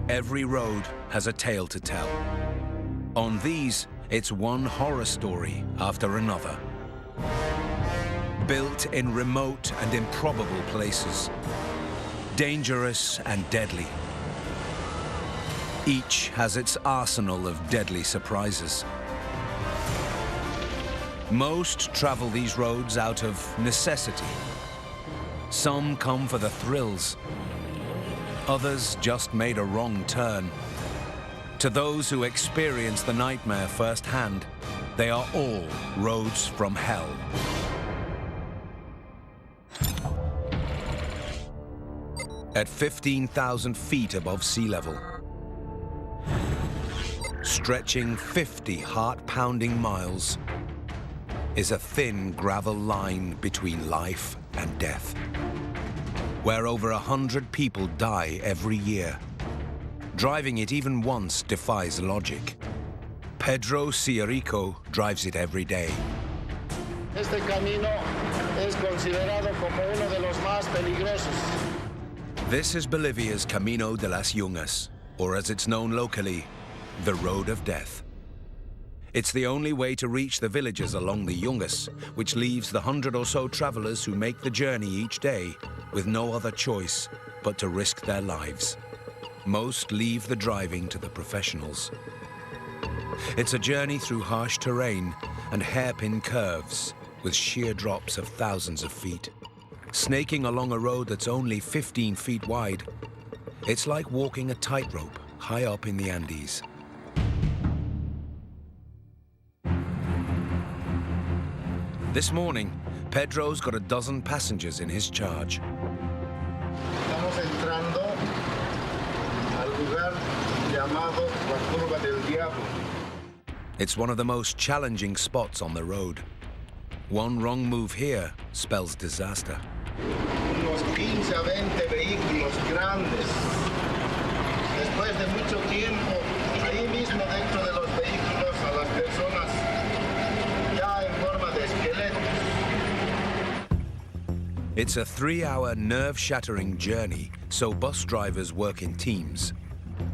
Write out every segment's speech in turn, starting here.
Every road has a tale to tell. On these, it's one horror story after another. Built in remote and improbable places. Dangerous and deadly. Each has its arsenal of deadly surprises. Most travel these roads out of necessity. Some come for the thrills. Others just made a wrong turn. To those who experience the nightmare firsthand, they are all roads from hell. At 15,000 feet above sea level, stretching 50 heart-pounding miles, is a thin gravel line between life and death, where over 100 people die every year. Driving it even once defies logic. Pedro Ciarico drives it every day. Este camino es considerado como uno de los más peligrosos. This is Bolivia's Camino de las Yungas, or as it's known locally, the Road of Death. It's the only way to reach the villages along the Yungas, which leaves the 100 or so travelers who make the journey each day with no other choice but to risk their lives. Most leave the driving to the professionals. It's a journey through harsh terrain and hairpin curves with sheer drops of thousands of feet. Snaking along a road that's only 15 feet wide, it's like walking a tightrope high up in the Andes. This morning, Pedro's got a dozen passengers in his charge. Estamos entrando al lugar llamado la Curva del Diablo. It's one of the most challenging spots on the road. One wrong move here spells disaster. Unos 15 a 20 vehículos grandes. Después de mucho tiempo, ahí mismo dentro de los vehículos a las personas ya en forma de esqueletos. It's a 3-hour nerve-shattering journey, so bus drivers work in teams.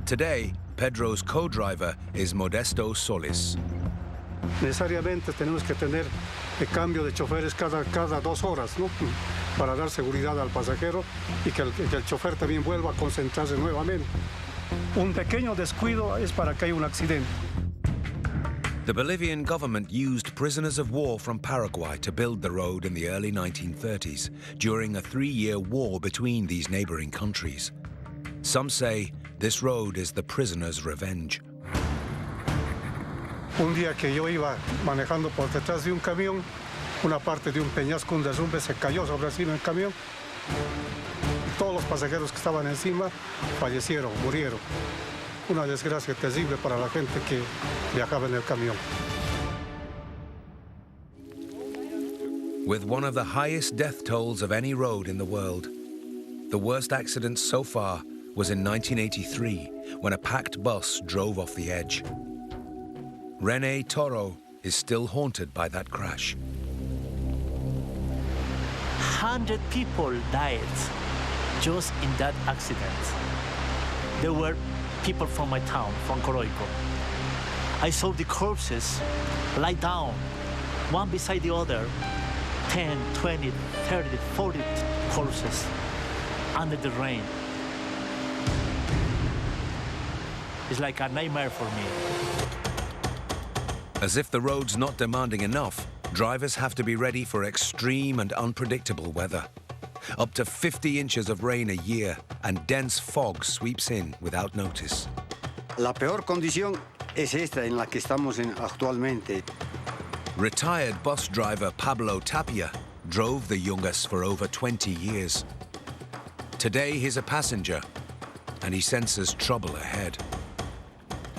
Today, Pedro's co-driver is Modesto Solis. Necesariamente tenemos que tener el cambio de choferes cada 2 horas, ¿no? Para dar seguridad al pasajero y que el chofer también vuelva a concentrarse nuevamente. Un pequeño descuido es para que haya un accidente. The Bolivian government used prisoners of war from Paraguay to build the road in the early 1930s, during a 3-year war between these neighboring countries. Some say this road is the prisoners' revenge. Un día que yo iba manejando por detrás de un camión, una parte de un peñasco, un derrumbe, se cayó sobre encima del camión. Todos los pasajeros que estaban encima fallecieron, murieron. Una desgracia terrible para la gente que viajaba en el camión. With one of the highest death tolls of any road in the world, the worst accident so far was in 1983, when a packed bus drove off the edge. René Toro is still haunted by that crash. 100 people died just in that accident. There were people from my town, from Coroico. I saw the corpses lie down, one beside the other, 10, 20, 30, 40 corpses under the rain. It's like a nightmare for me. As if the road's not demanding enough, drivers have to be ready for extreme and unpredictable weather. Up to 50 inches of rain a year, and dense fog sweeps in without notice. La peor condición es esta en la que estamos actualmente. Retired bus driver Pablo Tapia drove the Yungas for over 20 years. Today he's a passenger, and he senses trouble ahead.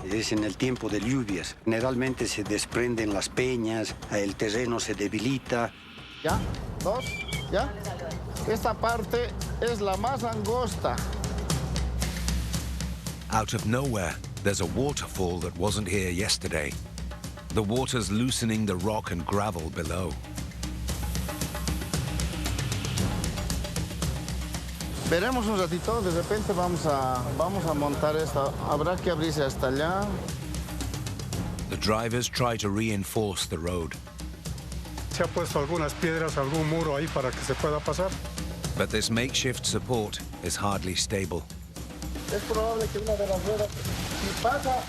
Es en el tiempo de lluvias. Generalmente se desprenden las peñas, el terreno se debilita. ¿Ya? 2, ¿ya? Esta parte es la más angosta. Out of nowhere, there's a waterfall that wasn't here yesterday. The water's loosening the rock and gravel below. Veremos un ratito, de repente vamos a montar esta. Habrá que abrirse hasta allá. The drivers try to reinforce the road, Se ha puesto algunas piedras, algún muro ahí para que se pueda pasar. but this makeshift support is hardly stable. Es probable que una de las ruedas, si pasa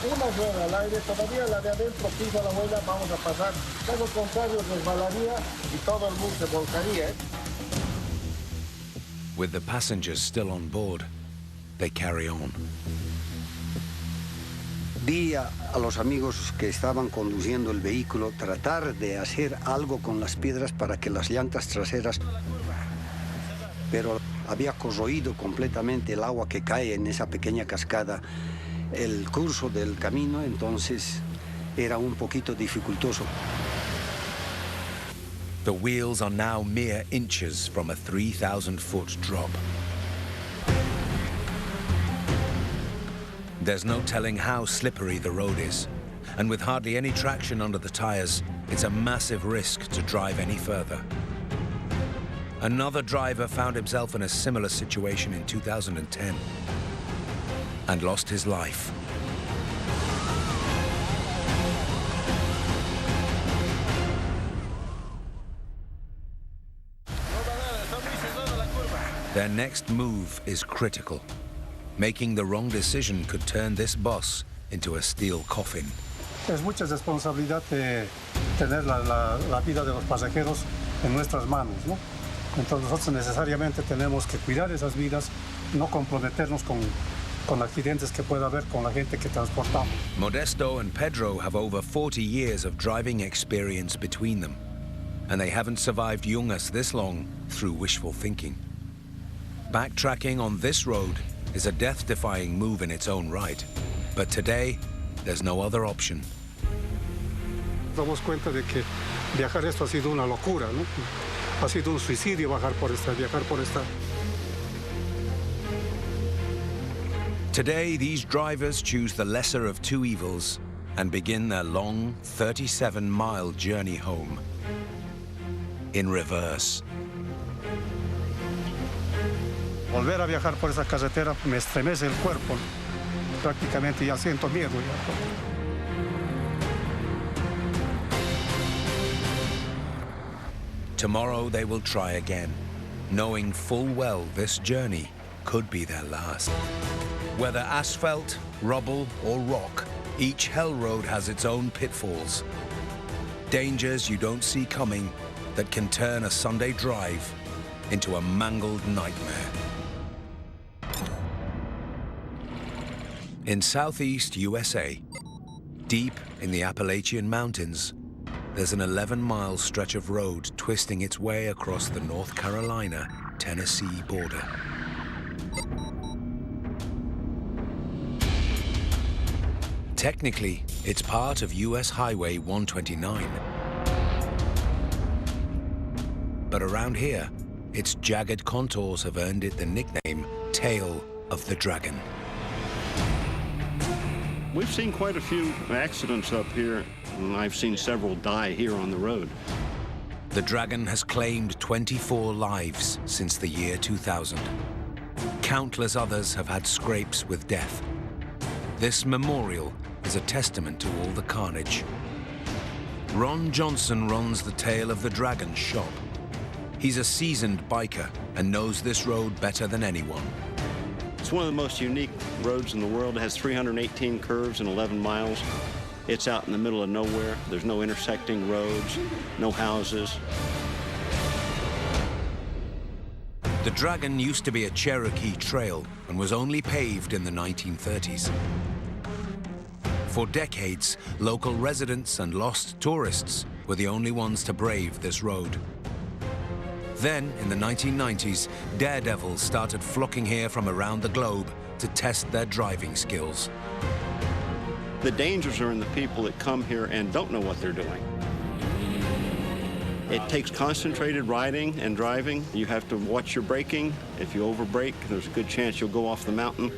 una rueda al aire, todavía la de adentro pisa la huella, vamos a pasar. Caso contrario, resbalaría y todo el bus se volcaría. With the passengers still on board, they carry on. Vi a los amigos que estaban conduciendo el vehículo tratar de hacer algo con las piedras para que las llantas traseras, pero había corroído completamente el agua que cae en esa pequeña cascada el curso del camino, entonces era un poquito dificultoso. The wheels are now mere inches from a 3,000-foot drop. There's no telling how slippery the road is, and with hardly any traction under the tires, it's a massive risk to drive any further. Another driver found himself in a similar situation in 2010 and lost his life. Their next move is critical. Making the wrong decision could turn this bus into a steel coffin. Es mucha responsabilidad de tener la vida de los pasajeros en nuestras manos, ¿no? Entonces nosotros necesariamente tenemos que cuidar esas vidas, no comprometernos con accidentes que pueda haber con la gente que transportamos. Modesto and Pedro have over 40 years of driving experience between them, and they haven't survived Yungas this long through wishful thinking. Backtracking on this road is a death-defying move in its own right, but today there's no other option. Damos cuenta de que viajar esto ha sido una locura, ¿no? Ha sido un suicidio viajar por esta. Today, these drivers choose the lesser of two evils and begin their long 37-mile journey home in reverse. Volver a viajar por esa carretera me estremece el cuerpo. Prácticamente ya siento miedo. Tomorrow they will try again, knowing full well this journey could be their last. Whether asphalt, rubble, or rock, each hell road has its own pitfalls. Dangers you don't see coming that can turn a Sunday drive into a mangled nightmare. In southeast USA, deep in the Appalachian Mountains, there's an 11-mile stretch of road twisting its way across the North Carolina-Tennessee border. Technically, it's part of US Highway 129. But around here, its jagged contours have earned it the nickname Tail of the Dragon. We've seen quite a few accidents up here, and I've seen several die here on the road. The Dragon has claimed 24 lives since the year 2000. Countless others have had scrapes with death. This memorial is a testament to all the carnage. Ron Johnson runs the Tail of the Dragon shop. He's a seasoned biker and knows this road better than anyone. It's one of the most unique roads in the world. It has 318 curves and 11 miles. It's out in the middle of nowhere. There's no intersecting roads, no houses. The Dragon used to be a Cherokee trail and was only paved in the 1930s. For decades, local residents and lost tourists were the only ones to brave this road. Then, in the 1990s, daredevils started flocking here from around the globe to test their driving skills. The dangers are in the people that come here and don't know what they're doing. It takes concentrated riding and driving. You have to watch your braking. If you overbrake, there's a good chance you'll go off the mountain.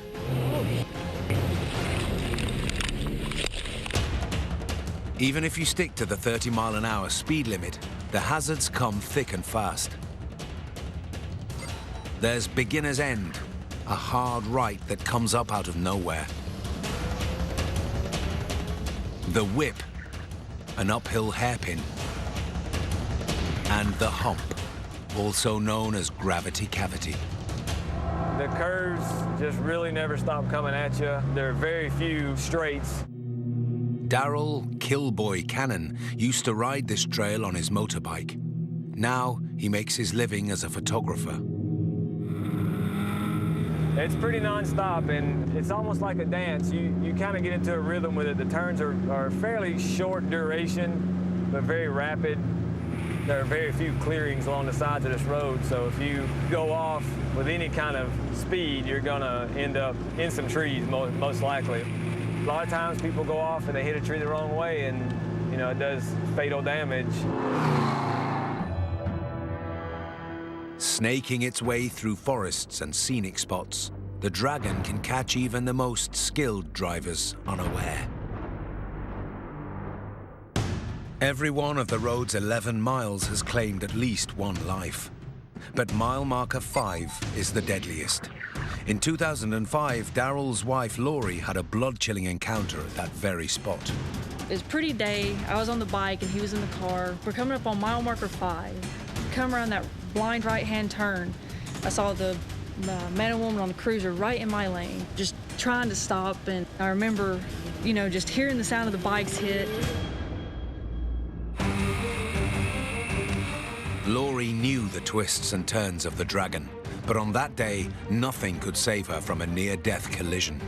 Even if you stick to the 30-mile-an-hour speed limit, the hazards come thick and fast. There's Beginner's End, a hard right that comes up out of nowhere. The Whip, an uphill hairpin. And the Hump, also known as Gravity Cavity. The curves just really never stop coming at you. There are very few straights. Darrell Killboy Cannon used to ride this trail on his motorbike. Now he makes his living as a photographer. It's pretty non-stop, and it's almost like a dance. You kind of get into a rhythm with it. The turns are fairly short duration, but very rapid. There are very few clearings along the sides of this road, so if you go off with any kind of speed, you're gonna end up in some trees, most likely. A lot of times people go off and they hit a tree the wrong way, and you know, it does fatal damage. Snaking its way through forests and scenic spots, the Dragon can catch even the most skilled drivers unaware. Every one of the road's 11 miles has claimed at least one life. But mile marker 5 is the deadliest. In 2005, Darrell's wife Laurie had a blood-chilling encounter at that very spot. It was a pretty day. I was on the bike and he was in the car. We're coming up on mile marker 5. Come around that blind right-hand turn. I saw the man and woman on the cruiser right in my lane, just trying to stop. And I remember, you know, just hearing the sound of the bikes hit. Laurie knew the twists and turns of the Dragon, but on that day, nothing could save her from a near-death collision.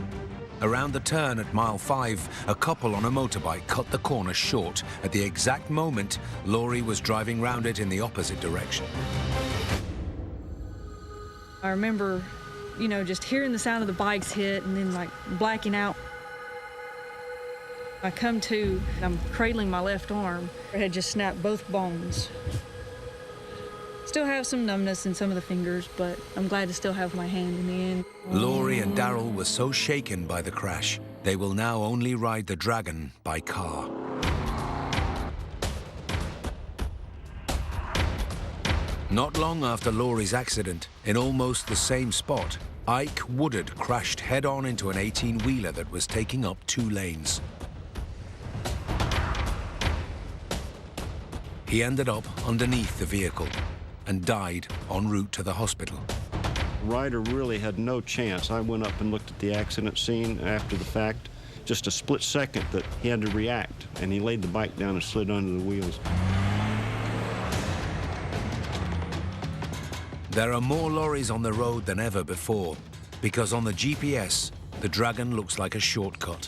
Around the turn at mile 5, a couple on a motorbike cut the corner short at the exact moment Laurie was driving round it in the opposite direction. I remember, you know, just hearing the sound of the bikes hit and then like blacking out. I come to, I'm cradling my left arm. I had just snapped both bones. Still have some numbness in some of the fingers, but I'm glad to still have my hand in the end. Laurie and Darrell were so shaken by the crash, they will now only ride the Dragon by car. Not long after Laurie's accident, in almost the same spot, Ike Woodard crashed head-on into an 18-wheeler that was taking up 2 lanes. He ended up underneath the vehicle and died en route to the hospital. Ryder really had no chance. I went up and looked at the accident scene after the fact. Just a split second that he had to react, and he laid the bike down and slid under the wheels. There are more lorries on the road than ever before, because on the GPS, the Dragon looks like a shortcut.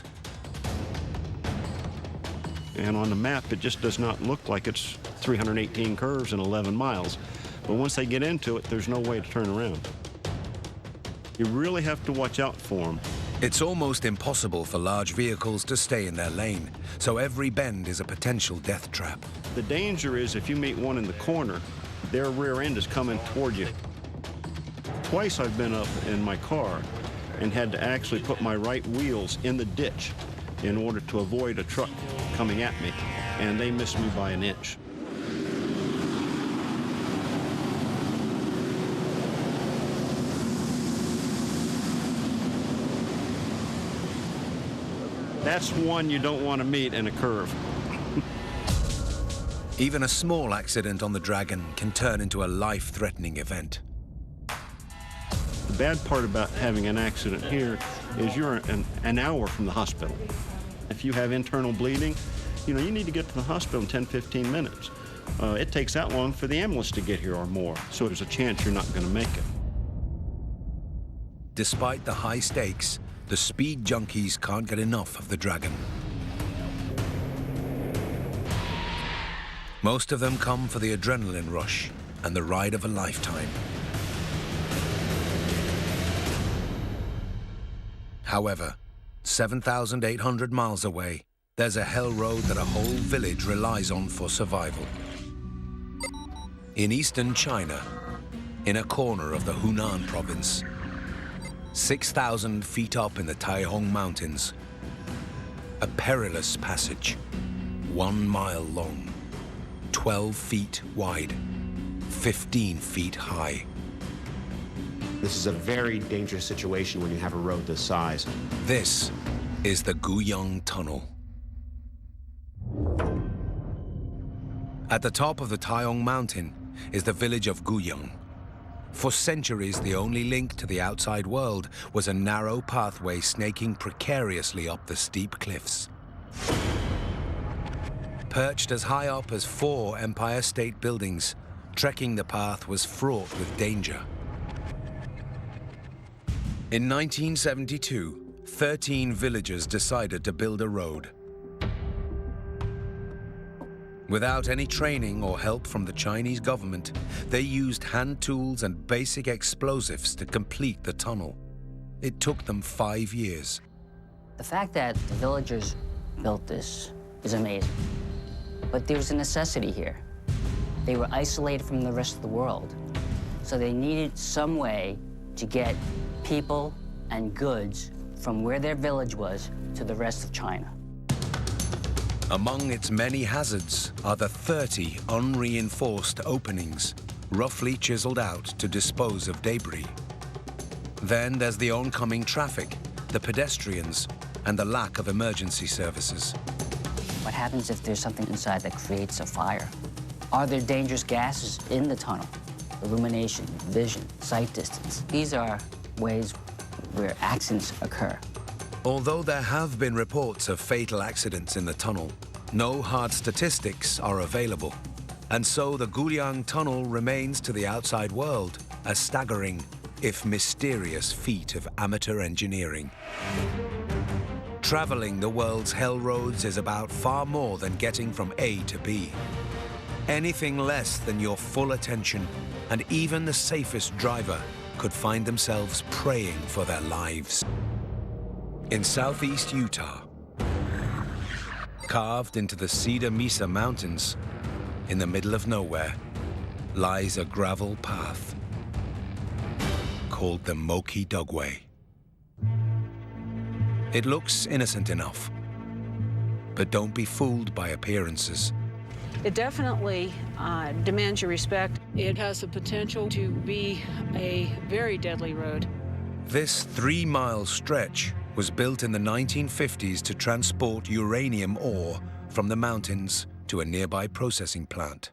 And on the map, it just does not look like it's 318 curves and 11 miles. But once they get into it, there's no way to turn around. You really have to watch out for them. It's almost impossible for large vehicles to stay in their lane, so every bend is a potential death trap. The danger is if you meet one in the corner, their rear end is coming toward you. Twice I've been up in my car and had to actually put my right wheels in the ditch in order to avoid a truck coming at me, and they missed me by an inch. That's one you don't want to meet in a curve. Even a small accident on the Dragon can turn into a life-threatening event. The bad part about having an accident here is you're an hour from the hospital. If you have internal bleeding, you need to get to the hospital in 10, 15 minutes. It takes that long for the ambulance to get here or more, so there's a chance you're not going to make it. Despite the high stakes, the speed junkies can't get enough of the Dragon. Most of them come for the adrenaline rush and the ride of a lifetime. However, 7,800 miles away, there's a hell road that a whole village relies on for survival. In eastern China, in a corner of the Hunan province, 6,000 feet up in the Taihong Mountains, a perilous passage, 1 mile long, 12 feet wide, 15 feet high. This is a very dangerous situation when you have a road this size. This is the Guyong Tunnel. At the top of the Taeyong Mountain is the village of Guyong. For centuries, the only link to the outside world was a narrow pathway snaking precariously up the steep cliffs. Perched as high up as 4 Empire State Buildings, trekking the path was fraught with danger. In 1972, 13 villagers decided to build a road. Without any training or help from the Chinese government, they used hand tools and basic explosives to complete the tunnel. It took them 5 years. The fact that the villagers built this is amazing. But there was a necessity here. They were isolated from the rest of the world, so they needed some way to get people and goods from where their village was to the rest of China. Among its many hazards are the 30 unreinforced openings, roughly chiseled out to dispose of debris. Then there's the oncoming traffic, the pedestrians, and the lack of emergency services. What happens if there's something inside that creates a fire? Are there dangerous gases in the tunnel? Illumination, vision, sight distance. These are ways where accidents occur. Although there have been reports of fatal accidents in the tunnel, no hard statistics are available. And so the Guyong Tunnel remains to the outside world a staggering, if mysterious, feat of amateur engineering. Traveling the world's hell roads is about far more than getting from A to B. Anything less than your full attention, and even the safest driver could find themselves praying for their lives. In southeast Utah, carved into the Cedar Mesa Mountains, in the middle of nowhere, lies a gravel path called the Moki Dugway. It looks innocent enough, but don't be fooled by appearances. It definitely demands your respect. It has the potential to be a very deadly road. This 3-mile stretch was built in the 1950s to transport uranium ore from the mountains to a nearby processing plant.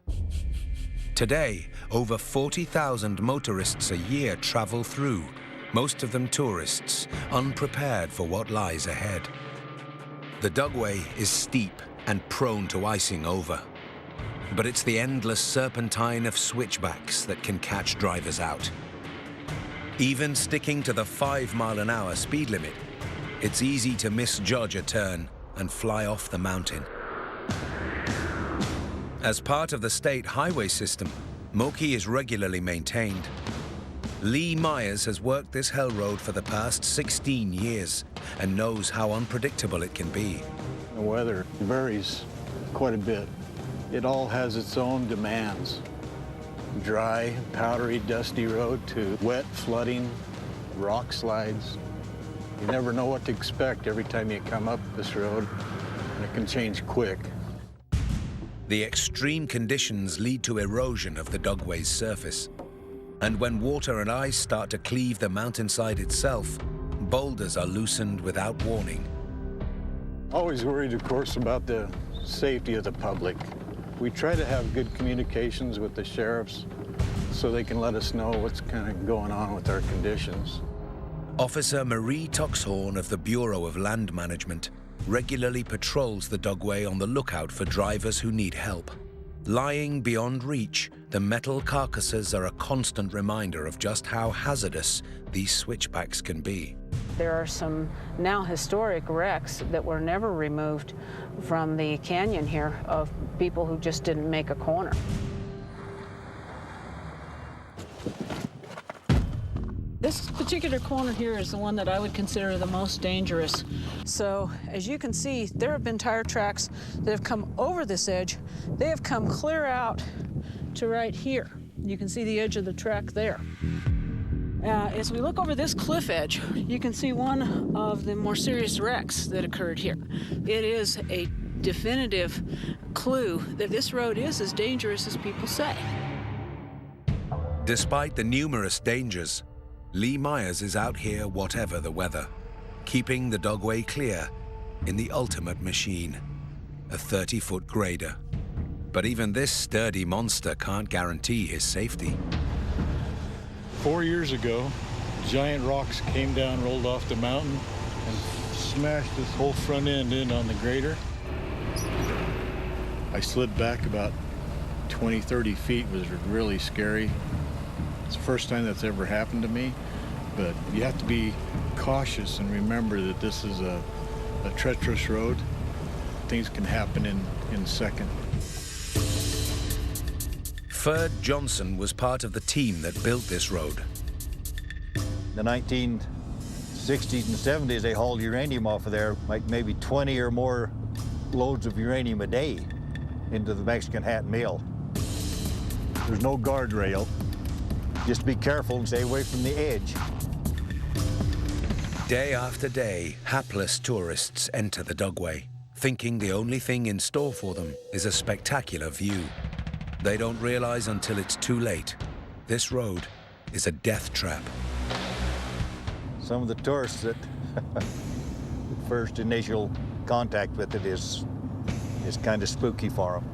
Today, over 40,000 motorists a year travel through, most of them tourists, unprepared for what lies ahead. The Dugway is steep and prone to icing over, but it's the endless serpentine of switchbacks that can catch drivers out. Even sticking to the 5-mile-an-hour speed limit, it's easy to misjudge a turn and fly off the mountain. As part of the state highway system, Moki is regularly maintained. Lee Myers has worked this hell road for the past 16 years and knows how unpredictable it can be. The weather varies quite a bit. It all has its own demands. Dry, powdery, dusty road to wet, flooding, rock slides. You never know what to expect every time you come up this road, and it can change quick. The extreme conditions lead to erosion of the Dugway's surface. And when water and ice start to cleave the mountainside itself, boulders are loosened without warning. Always worried, of course, about the safety of the public. We try to have good communications with the sheriffs so they can let us know what's kind of going on with our conditions. Officer Marie Tuxhorn of the Bureau of Land Management regularly patrols the Dugway on the lookout for drivers who need help. Lying beyond reach, the metal carcasses are a constant reminder of just how hazardous these switchbacks can be. There are some now historic wrecks that were never removed from the canyon here of people who just didn't make a corner. This particular corner here is the one that I would consider the most dangerous. So, as you can see, there have been tire tracks that have come over this edge. They have come clear out to right here. You can see the edge of the track there. As we look over this cliff edge, you can see one of the more serious wrecks that occurred here. It is a definitive clue that this road is as dangerous as people say. Despite the numerous dangers, Lee Myers is out here whatever the weather, keeping the dogway clear in the ultimate machine, a 30-foot grader. But even this sturdy monster can't guarantee his safety. 4 years ago, giant rocks came down, rolled off the mountain, and smashed this whole front end in on the grader. I slid back about 20, 30 feet. It was really scary. It's the first time that's ever happened to me, but you have to be cautious and remember that this is a treacherous road. Things can happen in a second. Ferd Johnson was part of the team that built this road. In the 1960s and 70s, they hauled uranium off of there, like maybe 20 or more loads of uranium a day into the Mexican Hat Mill. There's no guardrail. Just be careful and stay away from the edge. Day after day, hapless tourists enter the dogway, thinking the only thing in store for them is a spectacular view. They don't realize until it's too late. This road is a death trap. Some of the tourists that first initial contact with it is kind of spooky for them.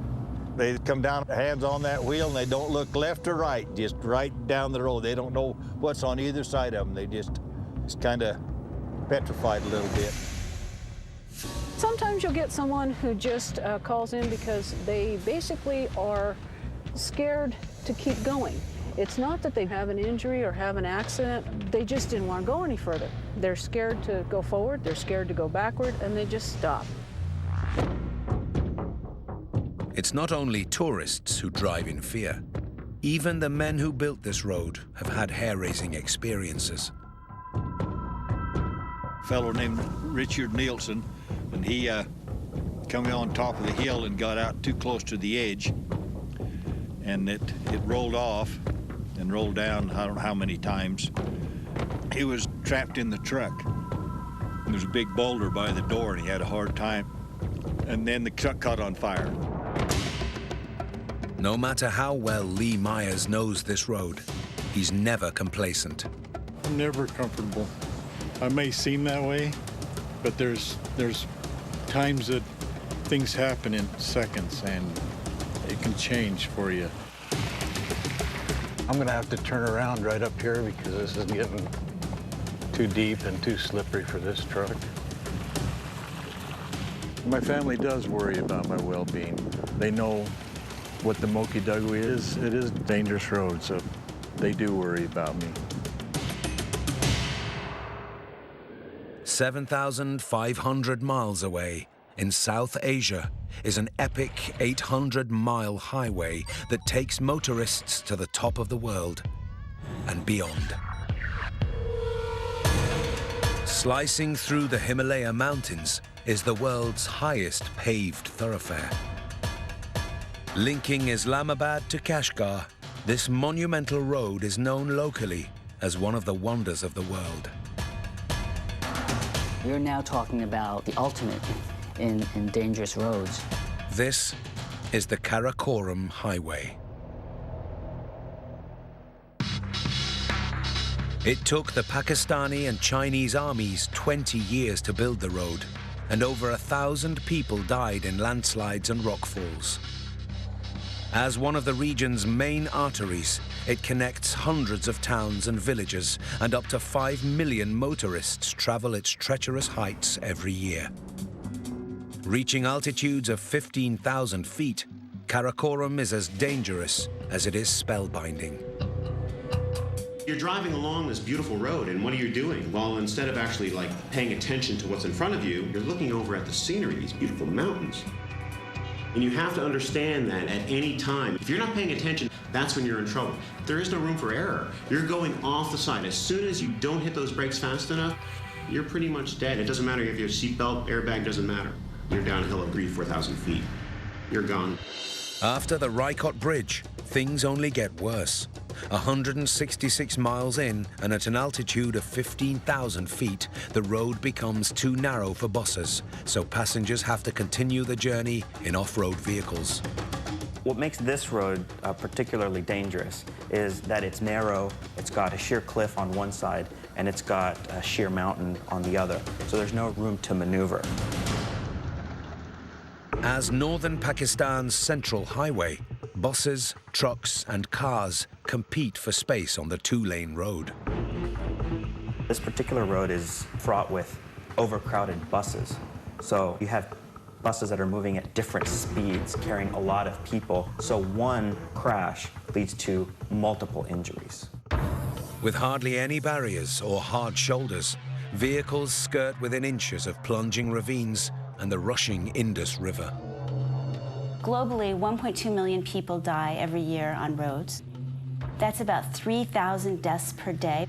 They come down, hands on that wheel, and they don't look left or right, just right down the road. They don't know what's on either side of them. They just kind of petrified a little bit. Sometimes you'll get someone who just calls in because they basically are scared to keep going. It's not that they have an injury or have an accident. They just didn't want to go any further. They're scared to go forward, they're scared to go backward, and they just stop. It's not only tourists who drive in fear. Even the men who built this road have had hair-raising experiences. A fellow named Richard Nielsen, and he come on top of the hill and got out too close to the edge, and it rolled off and rolled down, I don't know how many times. He was trapped in the truck. There was a big boulder by the door, and he had a hard time. And then the truck caught on fire. No matter how well Lee Myers knows this road, he's never complacent. I'm never comfortable. I may seem that way, but there's times that things happen in seconds and it can change for you. I'm gonna have to turn around right up here because this is getting too deep and too slippery for this truck. My family does worry about my well-being. They know what the Moki Dugway is. It is a dangerous road, so they do worry about me. 7,500 miles away in South Asia is an epic 800-mile highway that takes motorists to the top of the world and beyond. Slicing through the Himalaya mountains is the world's highest paved thoroughfare. Linking Islamabad to Kashgar, this monumental road is known locally as one of the wonders of the world. We're now talking about the ultimate in dangerous roads. This is the Karakoram Highway. It took the Pakistani and Chinese armies 20 years to build the road, and over 1,000 people died in landslides and rockfalls. As one of the region's main arteries, it connects hundreds of towns and villages, and up to 5 million motorists travel its treacherous heights every year. Reaching altitudes of 15,000 feet, Karakoram is as dangerous as it is spellbinding. You're driving along this beautiful road, and what are you doing? Well, instead of actually paying attention to what's in front of you, you're looking over at the scenery, these beautiful mountains. And you have to understand that at any time, if you're not paying attention, that's when you're in trouble. There is no room for error. You're going off the side. As soon as you don't hit those brakes fast enough, you're pretty much dead. It doesn't matter if you have a seatbelt, airbag, doesn't matter. You're downhill at 3,000 to 4,000 feet. You're gone. After the Rykot Bridge, things only get worse. 166 miles in, and at an altitude of 15,000 feet, the road becomes too narrow for buses, so passengers have to continue the journey in off-road vehicles. What makes this road particularly dangerous is that it's narrow, it's got a sheer cliff on one side, and it's got a sheer mountain on the other. So there's no room to maneuver. As northern Pakistan's central highway, buses, trucks, and cars compete for space on the two-lane road. This particular road is fraught with overcrowded buses. So you have buses that are moving at different speeds, carrying a lot of people. So one crash leads to multiple injuries. With hardly any barriers or hard shoulders, vehicles skirt within inches of plunging ravines and the rushing Indus River. Globally, 1.2 million people die every year on roads. That's about 3,000 deaths per day.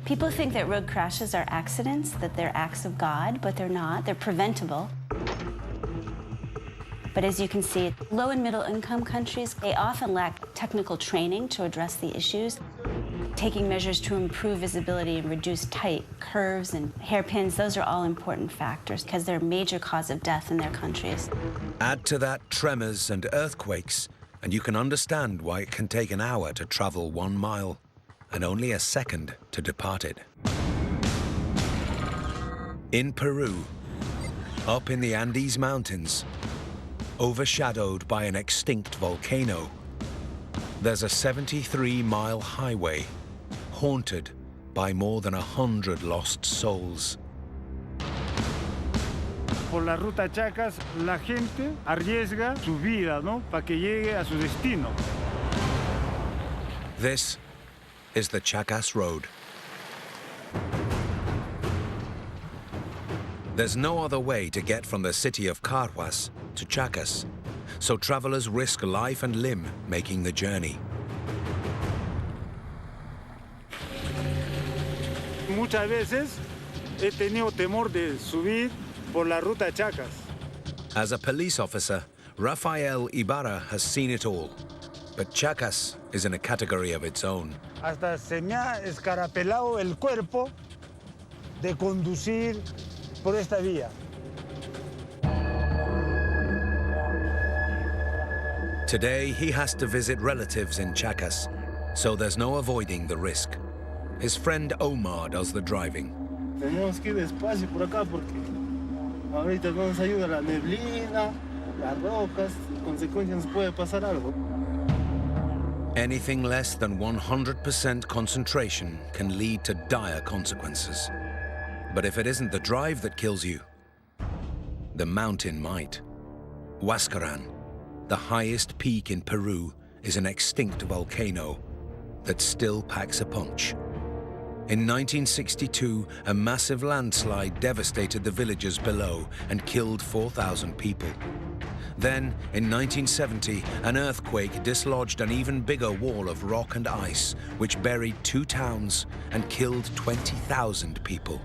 People think that road crashes are accidents, that they're acts of God, but they're not. They're preventable. But as you can see, low and middle income countries, they often lack technical training to address the issues. Taking measures to improve visibility and reduce tight curves and hairpins, those are all important factors because they're a major cause of death in their countries. Add to that tremors and earthquakes, and you can understand why it can take an hour to travel 1 mile and only a second to depart it. In Peru, up in the Andes Mountains, overshadowed by an extinct volcano, there's a 73-mile highway haunted by more than 100 lost souls. Por la ruta Chacas, la gente arriesga su vida, ¿no? Para que llegue a su destino. This is the Chacas Road. There's no other way to get from the city of Carhuaz to Chacas, so travelers risk life and limb making the journey. Muchas veces he tenido temor de subir por la ruta Chacas. As a police officer, Rafael Ibarra has seen it all, but Chacas is in a category of its own. Hasta se me ha escarapelado el cuerpo de conducir por esta vía. Today, he has to visit relatives in Chacas, so there's no avoiding the risk. His friend Omar does the driving. Tenemos que ir despacio por acá porque ahorita no nos ayuda la neblina, las rocas, en consecuencia nos puede pasar algo. Anything less than 100% concentration can lead to dire consequences. But if it isn't the drive that kills you, the mountain might. Huascarán, the highest peak in Peru, is an extinct volcano that still packs a punch. In 1962, a massive landslide devastated the villages below and killed 4,000 people. Then, in 1970, an earthquake dislodged an even bigger wall of rock and ice, which buried 2 towns and killed 20,000 people.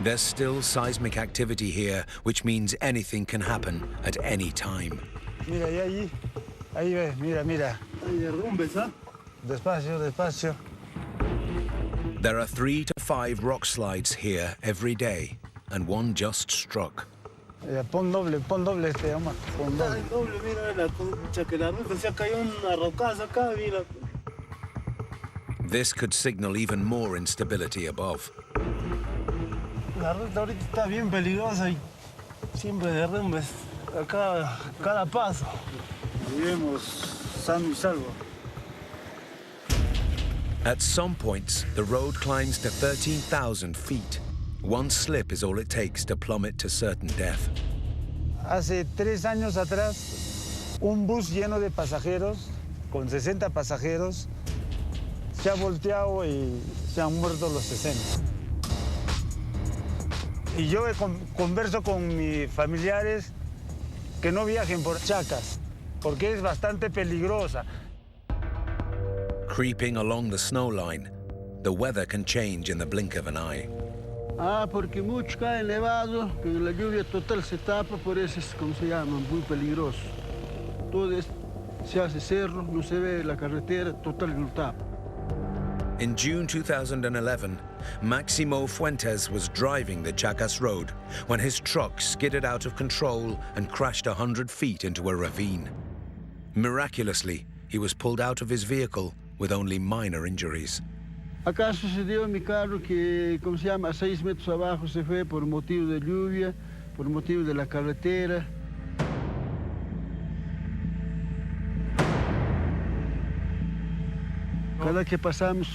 There's still seismic activity here, which means anything can happen at any time. Mira, ahí ves, mira. Hay derrumbes, ¿ah? Despacio, despacio. There are 3 to 5 rock slides here every day, and one just struck. Pon doble este, Omar. Pon doble. Doble, mira la concha que la ruta se ha caído una rocaza acá, mira. This could signal even more instability above. La ruta ahorita está bien peligrosa y siempre derrumbes acá cada paso. Lleguemos sano y salvo. At some points, the road climbs to 13,000 feet. One slip is all it takes to plummet to certain death. Hace 3 años atrás, un bus lleno de pasajeros, con 60 pasajeros, se ha volteado y se han muerto los 60. Y yo converso con mis familiares que no viajen por Chacas, porque es bastante peligrosa. Creeping along the snow line, the weather can change in the blink of an eye. Porque mucho cae nevado, que la lluvia total se tapa, por eso es como se llama, muy peligroso. Todo se hace cerro, no se ve la carretera, total lo tapa. In June 2011, Maximo Fuentes was driving the Chacas Road when his truck skidded out of control and crashed 100 feet into a ravine. Miraculously, he was pulled out of his vehicle with only minor injuries. Acá sucedió en mi carro que, ¿cómo se llama? A 6 metros abajo se fue por motivo de lluvia, por motivo de la carretera. Cada que pasamos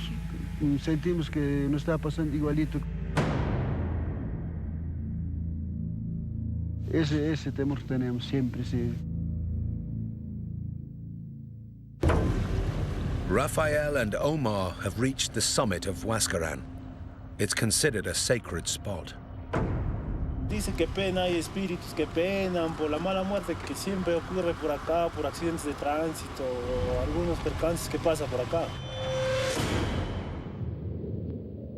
sentimos que nos está pasando igualito. Ese temor tenemos siempre, sí. Rafael and Omar have reached the summit of Huascarán. It's considered a sacred spot. Dice que pena, hay espíritus que penan por la mala muerte que siempre ocurre por acá, por accidentes de tránsito o algunos percances que pasa por acá.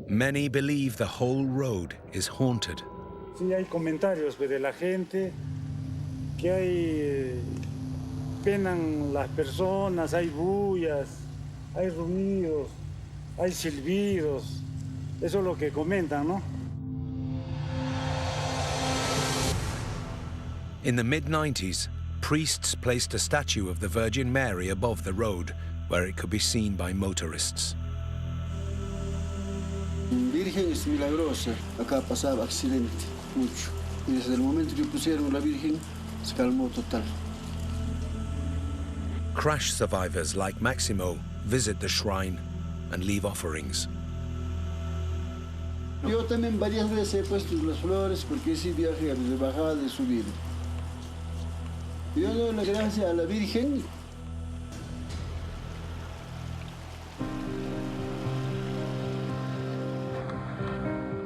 Many believe the whole road is haunted. Sí, hay comentarios de la gente que hay penan las personas, hay bullas, hay ruidos, hay silbidos. Eso es lo que comentan, ¿no? In the mid-90s, priests placed a statue of the Virgin Mary above the road, where it could be seen by motorists. Virgen es milagrosa. Acá pasaba accidente, mucho. Y desde el momento que pusieron la Virgen, se calmó total. Crash survivors like Maximo visit the shrine and leave offerings. Yo también varias veces he puesto las flores porque sí viajé de bajada y de subida. Yo doy la gracia a la Virgen.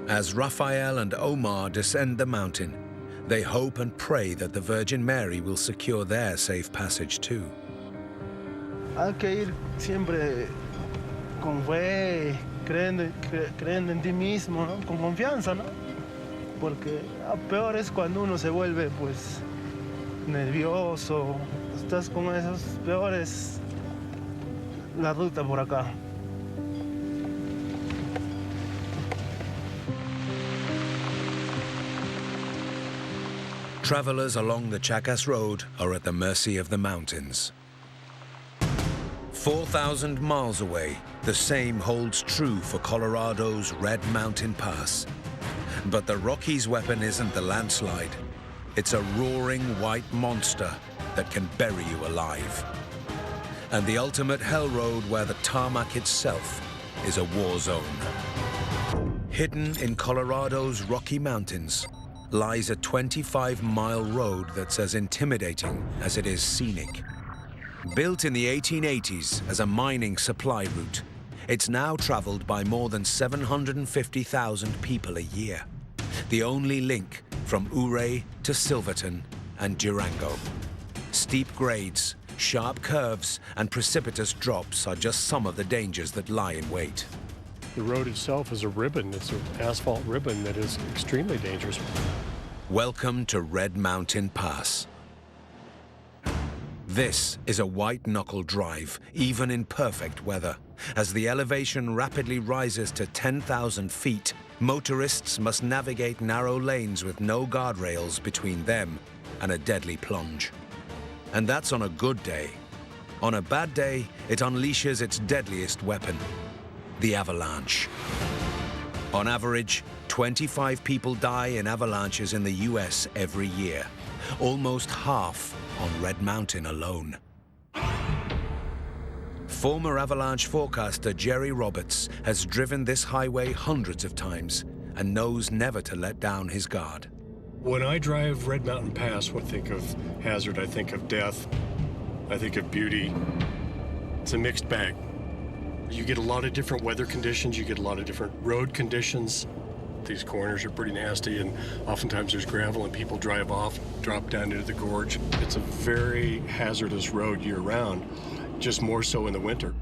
As Rafael and Omar descend the mountain, they hope and pray that the Virgin Mary will secure their safe passage too. Hay que ir siempre con fe, creyendo en ti mismo, ¿no? Con confianza, ¿no? Porque peor es cuando uno se vuelve, pues, nervioso. Estás con esos peores la ruta por acá. Travelers along the Chacas Road are at the mercy of the mountains. 4,000 miles away, the same holds true for Colorado's Red Mountain Pass. But the Rockies' weapon isn't the landslide. It's a roaring white monster that can bury you alive. And the ultimate hell road where the tarmac itself is a war zone. Hidden in Colorado's Rocky Mountains lies a 25-mile road that's as intimidating as it is scenic. Built in the 1880s as a mining supply route, it's now traveled by more than 750,000 people a year. The only link from Ouray to Silverton and Durango. Steep grades, sharp curves, and precipitous drops are just some of the dangers that lie in wait. The road itself is a ribbon. It's an asphalt ribbon that is extremely dangerous. Welcome to Red Mountain Pass. This is a white-knuckle drive, even in perfect weather. As the elevation rapidly rises to 10,000 feet, motorists must navigate narrow lanes with no guardrails between them and a deadly plunge. And that's on a good day. On a bad day, it unleashes its deadliest weapon, the avalanche. On average, 25 people die in avalanches in the US every year, almost half on Red Mountain alone. Former avalanche forecaster Jerry Roberts has driven this highway hundreds of times and knows never to let down his guard. When I drive Red Mountain Pass, when I think of hazard, I think of death, I think of beauty. It's a mixed bag. You get a lot of different weather conditions, you get a lot of different road conditions. These corners are pretty nasty, and oftentimes there's gravel and people drive off, drop down into the gorge. It's a very hazardous road year-round, just more so in the winter.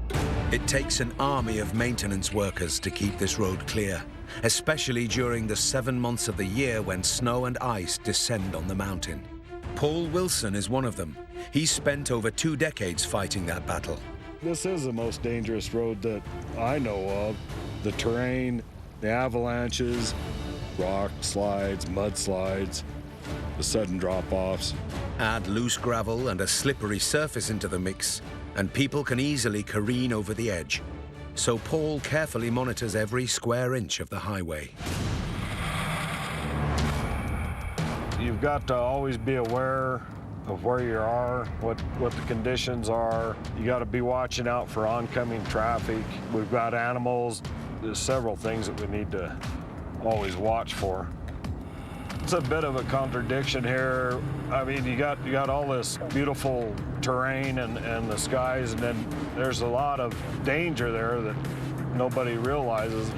It takes an army of maintenance workers to keep this road clear, especially during the 7 months of the year when snow and ice descend on the mountain. Paul Wilson is one of them. He's spent over 2 decades fighting that battle. This is the most dangerous road that I know of. The terrain, the avalanches, rock slides, mudslides. the sudden drop-offs. Add loose gravel and a slippery surface into the mix, and people can easily careen over the edge. So Paul carefully monitors every square inch of the highway. You've got to always be aware of where you are, what the conditions are. You got to be watching out for oncoming traffic. We've got animals. There's several things that we need to always watch for. It's a bit of a contradiction here. I mean, you got all this beautiful terrain and the skies, and then there's a lot of danger there that nobody realizes.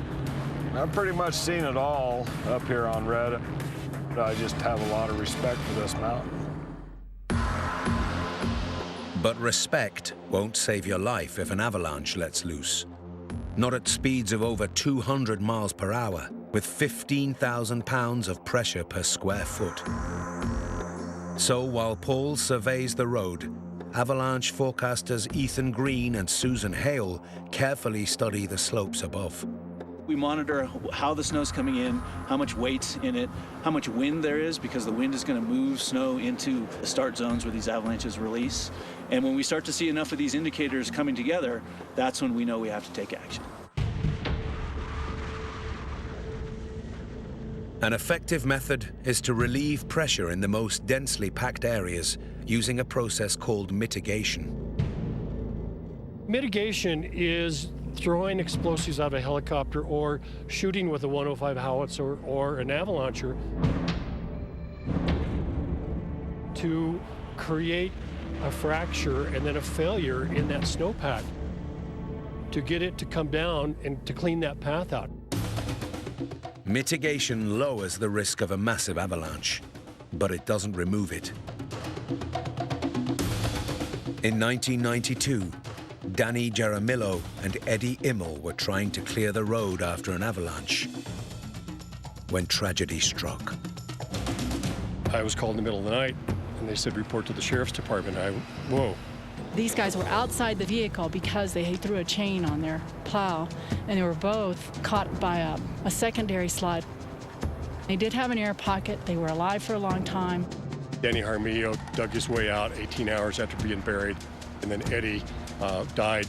I've pretty much seen it all up here on Red. I just have a lot of respect for this mountain. But respect won't save your life if an avalanche lets loose. Not at speeds of over 200 miles per hour, with 15,000 pounds of pressure per square foot. So while Paul surveys the road, avalanche forecasters Ethan Green and Susan Hale carefully study the slopes above. We monitor how the snow's coming in, how much weight's in it, how much wind there is, because the wind is going to move snow into the start zones where these avalanches release. And when we start to see enough of these indicators coming together, that's when we know we have to take action. An effective method is to relieve pressure in the most densely packed areas using a process called mitigation. Mitigation is throwing explosives out of a helicopter or shooting with a 105 howitzer or an avalancher to create a fracture and then a failure in that snowpack to get it to come down and to clean that path out. Mitigation lowers the risk of a massive avalanche, but it doesn't remove it. In 1992, Danny Jaramillo and Eddie Immel were trying to clear the road after an avalanche when tragedy struck. I was called in the middle of the night, and they said, report to the sheriff's department. Whoa. These guys were outside the vehicle because they threw a chain on their plow, and they were both caught by a secondary slide. They did have an air pocket. They were alive for a long time. Danny Jaramillo dug his way out 18 hours after being buried, and then Eddie died.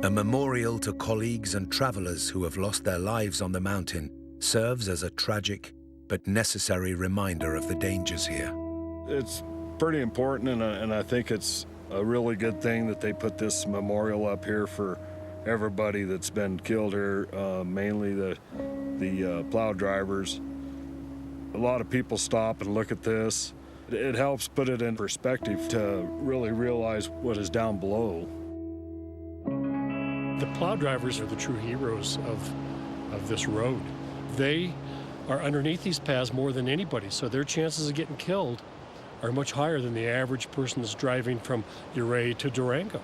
A memorial to colleagues and travelers who have lost their lives on the mountain serves as a tragic but necessary reminder of the dangers here. It's pretty important, and I think it's a really good thing that they put this memorial up here for everybody that's been killed here, mainly the plow drivers. A lot of people stop and look at this. It helps put it in perspective to really realize what is down below. The plow drivers are the true heroes of this road. They are underneath these paths more than anybody, so their chances of getting killed are much higher than the average person that's driving from Ouray to Durango.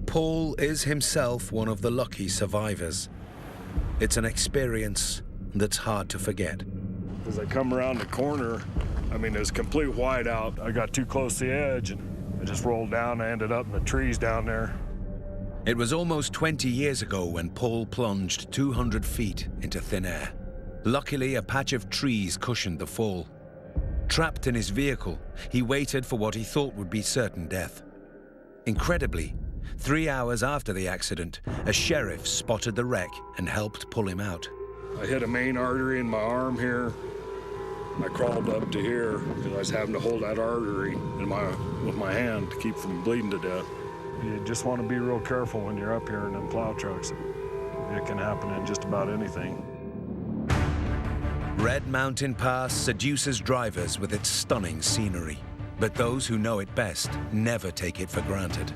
Paul is himself one of the lucky survivors. It's an experience that's hard to forget. As I come around the corner, I mean, it was complete whiteout. I got too close to the edge and I just rolled down. I ended up in the trees down there. It was almost 20 years ago when Paul plunged 200 feet into thin air. Luckily, a patch of trees cushioned the fall. Trapped in his vehicle, he waited for what he thought would be certain death. Incredibly, 3 hours after the accident, a sheriff spotted the wreck and helped pull him out. I hit a main artery in my arm here. I crawled up to here because I was having to hold that artery with my hand to keep from bleeding to death. You just want to be real careful when you're up here in them plow trucks. It can happen in just about anything. Red Mountain Pass seduces drivers with its stunning scenery, but those who know it best never take it for granted.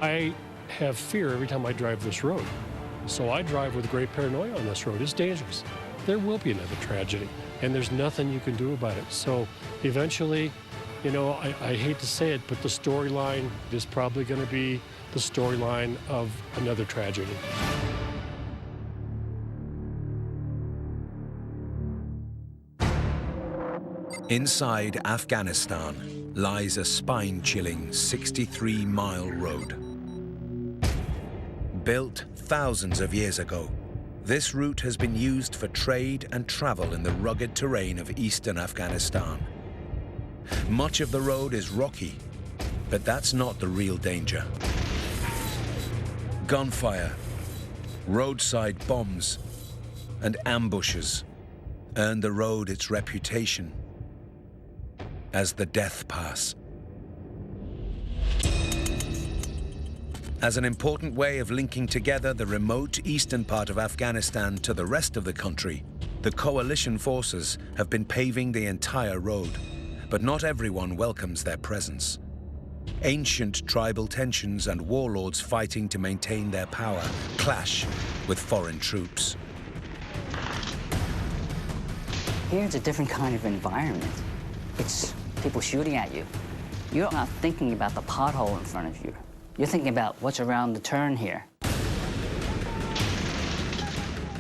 I have fear every time I drive this road, so I drive with great paranoia on this road. It's dangerous. There will be another tragedy, and there's nothing you can do about it. So eventually, you know, I hate to say it, but the storyline is probably going to be the storyline of another tragedy. Inside Afghanistan lies a spine-chilling 63-mile road. Built thousands of years ago, This route has been used for trade and travel in the rugged terrain of eastern Afghanistan. Much of the road is rocky, but that's not the real danger. Gunfire, roadside bombs, and ambushes earned the road its reputation as the Death Pass. As an important way of linking together the remote eastern part of Afghanistan to the rest of the country, the coalition forces have been paving the entire road, but not everyone welcomes their presence. Ancient tribal tensions and warlords fighting to maintain their power clash with foreign troops. Here it's a different kind of environment. It's people shooting at you. You're not thinking about the pothole in front of you. You're thinking about what's around the turn here.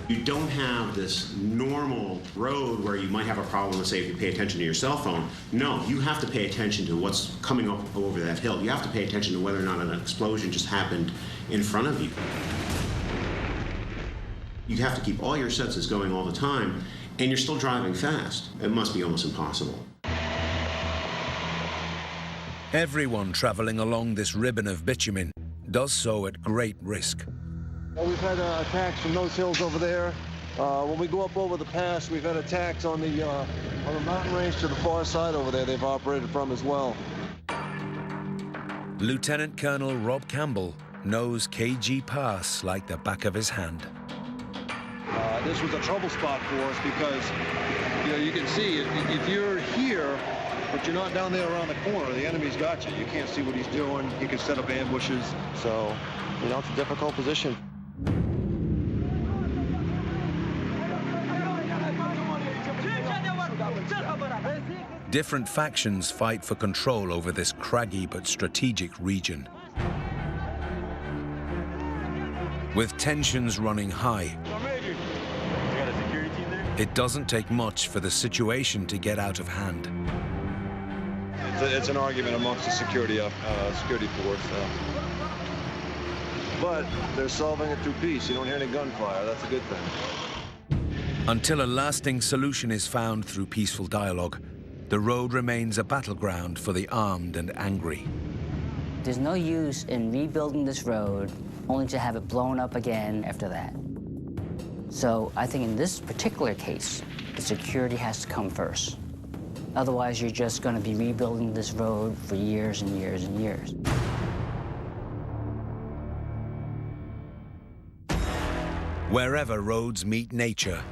You don't have this normal road where you might have a problem, let's say, if you pay attention to your cell phone. No, you have to pay attention to what's coming up over that hill. You have to pay attention to whether or not an explosion just happened in front of you. You have to keep all your senses going all the time, and you're still driving fast. It must be almost impossible. Everyone traveling along this ribbon of bitumen does so at great risk. We've had attacks from those hills over there. When we go up over the pass, we've had attacks on the mountain range to the far side over there they've operated from as well. Lieutenant Colonel Rob Campbell knows KG Pass like the back of his hand. This was a trouble spot for us because, you know, you can see if you're here, but you're not down there around the corner, the enemy's got you. You can't see what he's doing. He can set up ambushes. So, you know, it's a difficult position. Different factions fight for control over this craggy but strategic region. With tensions running high, it doesn't take much for the situation to get out of hand. It's an argument amongst the security force. But they're solving it through peace. You don't hear any gunfire. That's a good thing. Until a lasting solution is found through peaceful dialogue, the road remains a battleground for the armed and angry. There's no use in rebuilding this road only to have it blown up again after that. So I think in this particular case, the security has to come first. Otherwise, you're just going to be rebuilding this road for years and years and years. Wherever roads meet nature,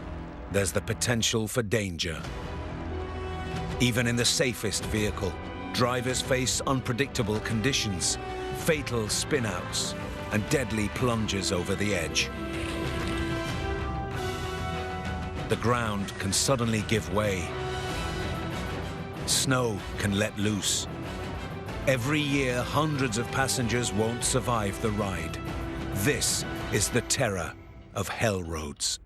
there's the potential for danger. Even in the safest vehicle, drivers face unpredictable conditions, fatal spin-outs, and deadly plunges over the edge. The ground can suddenly give way. Snow can let loose. Every year, hundreds of passengers won't survive the ride. This is the terror of hell roads.